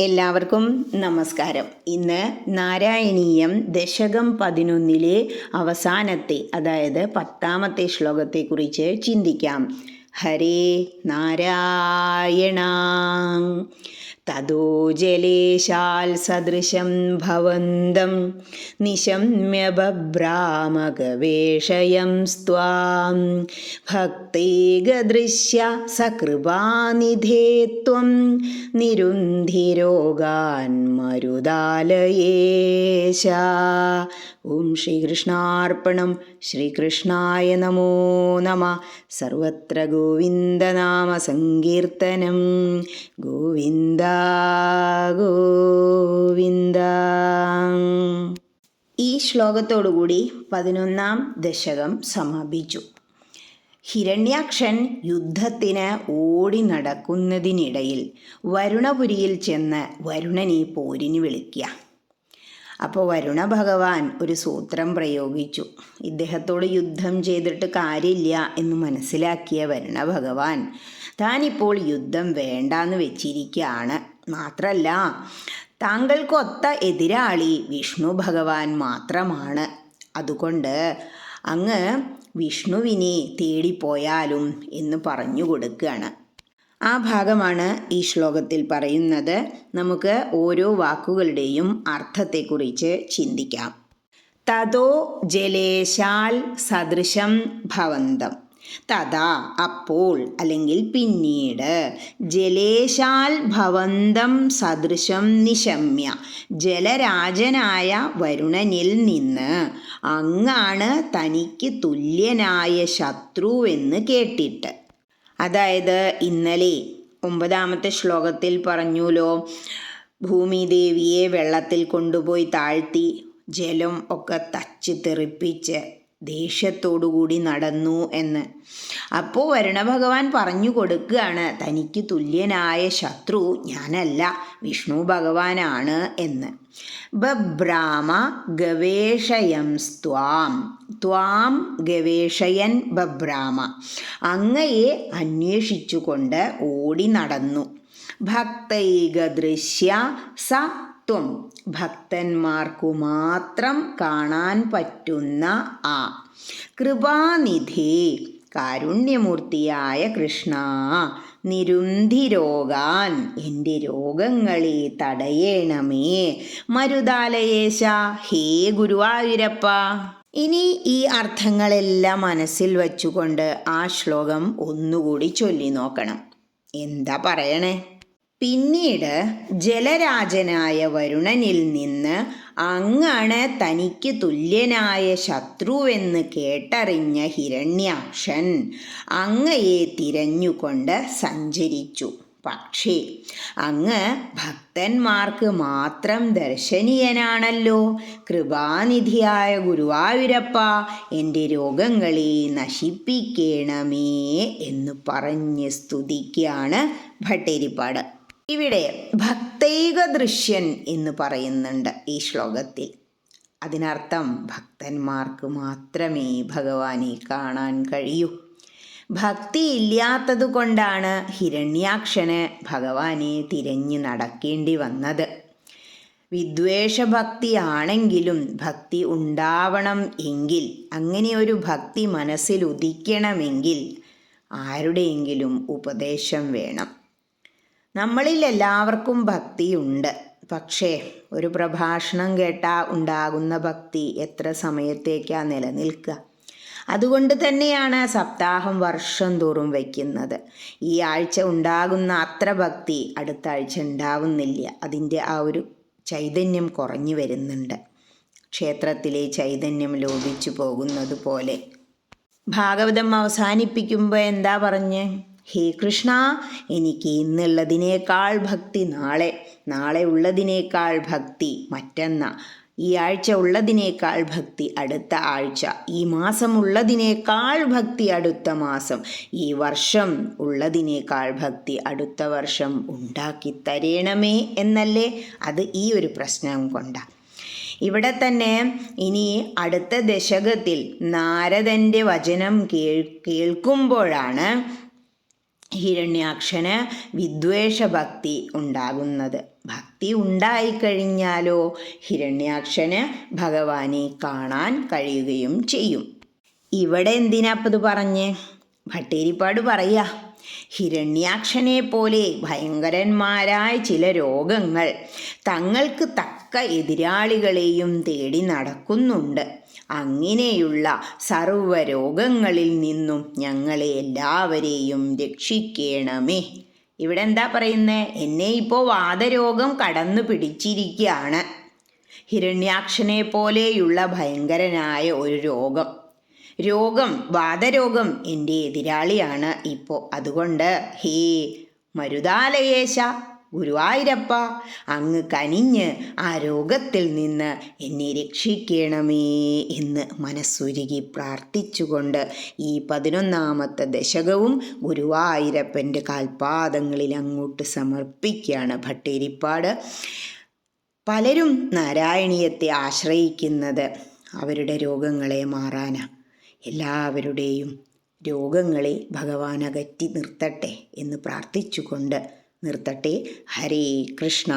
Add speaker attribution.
Speaker 1: എല്ലാവർക്കും നമസ്കാരം. ഇന്ന് നാരായണീയം ദശകം 11 അവസാനത്തെ, അതായത് 10ാമത്തെ ശ്ലോകത്തെക്കുറിച്ച് ചിന്തിക്കാം. ഹരേ നാരായണ. തതോ ജലേശാൽ സദൃശം ഭവന്തം നിശമ്യ ബഭ്രാമ ഗവേഷയം സ്ത്വാം ഭക്തൈകദൃശ്യ സകൃപാനിധേ ത്വം നിരുന്ധിരോഗാൻ മരുദാലയേശ. ഓം ശ്രീകൃഷ്ണാർപ്പണം. ശ്രീകൃഷ്ണായ നമോ നമഃ. സർവത്ര ഗോവിന്ദനാമ സങ്കീർത്തനം. ഗോവിന്ദ ഗോവിന്ദ. ഈ ശ്ലോകത്തോടുകൂടി 11ാം ദശകം സമാപിച്ചു. ഹിരണ്യാക്ഷൻ യുദ്ധത്തിന് ഓടി നടക്കുന്നതിനിടയിൽ വരുണപുരിയിൽ ചെന്ന് വരുണനെ പോരിന് വിളിക്കുക. അപ്പോൾ വരുണ ഭഗവാൻ ഒരു സൂത്രം പ്രയോഗിച്ചു. ഇദ്ദേഹത്തോട് യുദ്ധം ചെയ്തിട്ട് കാര്യമില്ല എന്ന് മനസ്സിലാക്കിയ വരുണ ഭഗവാൻ താനിപ്പോൾ യുദ്ധം വേണ്ടാന്ന് വെച്ചിരിക്കുകയാണ്. മാത്രമല്ല, താങ്കൾക്കൊത്ത എതിരാളി വിഷ്ണു ഭഗവാൻ മാത്രമാണ്. അതുകൊണ്ട് അങ്ങ് വിഷ്ണുവിനെ തേടിപ്പോയാലും എന്ന് പറഞ്ഞു കൊടുക്കുകയാണ്. ആ ഭാഗമാണ് ഈ ശ്ലോകത്തിൽ പറയുന്നത്. നമുക്ക് ഓരോ വാക്കുകളുടെയും അർത്ഥത്തെക്കുറിച്ച് ചിന്തിക്കാം. തതോ ജലേശാൽ സദൃശം ഭവന്തം. തഥാ അപ്പോൾ, അല്ലെങ്കിൽ പിന്നീട്, ജലേശാൽ ഭവന്തം സദൃശം നിശമ്യ ജലരാജനായ വരുണനിൽ നിന്ന് അങ്ങാണ് തനിക്ക് തുല്യനായ ശത്രുവെന്ന് കേട്ടിട്ട്. അതായത് ഇന്നലെ 9ാമത്തെ ശ്ലോകത്തിൽ പറഞ്ഞുല്ലോ, ഭൂമിദേവിയെ വെള്ളത്തിൽ കൊണ്ടുപോയി താഴ്ത്തി ജലം ഒക്കെ തച്ച് തെറിപ്പിച്ച് ദേഷ്യത്തോടുകൂടി നടന്നു എന്ന്. അപ്പോൾ വരുണ ഭഗവാൻ പറഞ്ഞു കൊടുക്കുകയാണ്, തനിക്ക് തുല്യനായ ശത്രു ഞാനല്ല, വിഷ്ണു ഭഗവാനാണ് എന്ന്. ബഭ്രാമ ഗവേഷയം സ്ത്വാം. ത്വാം ഗവേഷയൻ ബഭ്രാമ, അങ്ങയെ അന്വേഷിച്ചുകൊണ്ട് ഓടി നടന്നു. ഭക്തൈകദൃശ്യ സ ത്വം, ഭക്തന്മാർക്കു മാത്രം കാണാൻ പറ്റുന്ന ആ. കൃപാനിധി, കാരുണ്യമൂർത്തിയായ കൃഷ്ണ. നിരുന്ധിരോഗാൻ, എൻ്റെ രോഗങ്ങളെ തടയേണമേ. മരുദാലയേശ, ഹേ ഗുരുവായൂരപ്പ. ഇനി ഈ അർത്ഥങ്ങളെല്ലാം മനസ്സിൽ വച്ചുകൊണ്ട് ആ ശ്ലോകം ഒന്നുകൂടി ചൊല്ലി നോക്കണം. എന്താ പറയണേ? പിന്നീട് ജലരാജനായ വരുണനിൽ നിന്ന് അങ്ങാണ് തനിക്ക് തുല്യനായ ശത്രുവെന്ന് കേട്ടറിഞ്ഞ ഹിരണ്യാക്ഷൻ അങ്ങയെ തിരഞ്ഞുകൊണ്ട് സഞ്ചരിച്ചു. പക്ഷേ അങ്ങ് ഭക്തന്മാർക്ക് മാത്രം ദർശനീയനാണല്ലോ. കൃപാനിധിയായ ഗുരുവായൂരപ്പ, എൻ്റെ രോഗങ്ങളെ നശിപ്പിക്കണമേ എന്ന് പറഞ്ഞ് സ്തുതിക്കുകയാണ് ഭട്ടതിരിപ്പാട്. ഇവിടെ ഭക്തൈക ദൃശ്യൻ എന്ന് പറയുന്നുണ്ട് ഈ ശ്ലോകത്തിൽ. അതിനർത്ഥം ഭക്തന്മാർക്ക് മാത്രമേ ഭഗവാനെ കാണാൻ കഴിയൂ. ഭക്തി ഇല്ലാത്തത് കൊണ്ടാണ് ഹിരണ്യാക്ഷന് ഭഗവാനെ തിരഞ്ഞു നടക്കേണ്ടി വന്നത്. വിദ്വേഷഭക്തി ആണെങ്കിലും ഭക്തി ഉണ്ടാവണം എങ്കിൽ, അങ്ങനെ ഒരു ഭക്തി മനസ്സിൽ ഉദിക്കണമെങ്കിൽ ആരുടെയെങ്കിലും ഉപദേശം വേണം. നമ്മളിൽ എല്ലാവർക്കും ഭക്തിയുണ്ട്. പക്ഷേ ഒരു പ്രഭാഷണം കേട്ടാൽ ഉണ്ടാകുന്ന ഭക്തി എത്ര സമയത്തേക്കാണ് നിലനിൽക്കുക? അതുകൊണ്ട് തന്നെയാണ് സപ്താഹം വർഷം തോറും വയ്ക്കുന്നത്. ഈ ആഴ്ച ഉണ്ടാകുന്ന അത്ര ഭക്തി അടുത്ത ആഴ്ച ഉണ്ടാവുന്നില്ല. അതിൻ്റെ ആ ഒരു ചൈതന്യം കുറഞ്ഞു വരുന്നുണ്ട്. ക്ഷേത്രത്തിലെ ചൈതന്യം ലോപിച്ചു പോകുന്നത് പോലെ. ഭാഗവതം അവസാനിപ്പിക്കുമ്പോൾ എന്താ പറഞ്ഞ്? ഹേ കൃഷ്ണ, എനിക്ക് ഇന്നുള്ളതിനേക്കാൾ ഭക്തി നാളെ ഉള്ളതിനേക്കാൾ ഭക്തി മറ്റന്നാൾ, ഈ ആഴ്ച ഉള്ളതിനേക്കാൾ ഭക്തി അടുത്ത ആഴ്ച, ഈ മാസം ഉള്ളതിനേക്കാൾ ഭക്തി അടുത്ത മാസം, ഈ വർഷം ഉള്ളതിനേക്കാൾ ഭക്തി അടുത്ത വർഷം ഉണ്ടാക്കി തരണമേ എന്നല്ലേ? അത് ഈ ഒരു പ്രശ്നം കൊണ്ടാണ്. ഇവിടെ തന്നെ ഇനി അടുത്ത ദശകത്തിൽ നാരദൻ്റെ വചനം കേൾക്കുമ്പോഴാണ് ഹിരണ്യാക്ഷന് വിദ്വേഷഭക്തി ഉണ്ടാകുന്നത്. ഭക്തി ഉണ്ടായിക്കഴിഞ്ഞാലോ ഹിരണ്യാക്ഷന് ഭഗവാനെ കാണാൻ കഴിയുകയും ചെയ്യും. ഇവിടെ എന്തിനാപ്പത് പറഞ്ഞ്? ഭട്ടേരിപ്പാട് പറയാ, ഹിരണ്യാക്ഷനെ പോലെ ഭയങ്കരന്മാരായ ചില രോഗങ്ങൾ തങ്ങൾക്ക് തക്ക എതിരാളികളെയും തേടി നടക്കുന്നുണ്ട്. അങ്ങനെയുള്ള സർവ്വരോഗങ്ങളിൽ നിന്നും ഞങ്ങളെ എല്ലാവരെയും രക്ഷിക്കണമേ. ഇവിടെ എന്താ പറയുന്നത്? എന്നെ ഇപ്പോൾ വാതരോഗം കടന്നു പിടിച്ചിരിക്കുകയാണ്. ഹിരണ്യാക്ഷനെ പോലെയുള്ള ഭയങ്കരനായ ഒരു രോഗം വാതരോഗം എൻ്റെ എതിരാളിയാണ് ഇപ്പോൾ. അതുകൊണ്ട് ഹേ മരുതാലയേശ, ഗുരുവായൂരപ്പ, അങ്ങ് കനിഞ്ഞ് ആ രോഗത്തിൽ നിന്ന് എന്നെ രക്ഷിക്കണമേ എന്ന് മനസ്സുരുകി പ്രാർത്ഥിച്ചുകൊണ്ട് ഈ 11ാമത്തെ ദശകവും ഗുരുവായൂരപ്പൻ്റെ കാൽപാദങ്ങളിൽ അങ്ങോട്ട് സമർപ്പിക്കുകയാണ് ഭട്ടേരിപ്പാട്. പലരും നാരായണീയത്തെ ആശ്രയിക്കുന്നത് അവരുടെ രോഗങ്ങളെ മാറാനാണ്. എല്ലാവരുടെയും രോഗങ്ങളെ ഭഗവാൻ അകറ്റി നിർത്തട്ടെ എന്ന് പ്രാർത്ഥിച്ചുകൊണ്ട് നിർത്തട്ടെ. ഹരേ കൃഷ്ണ.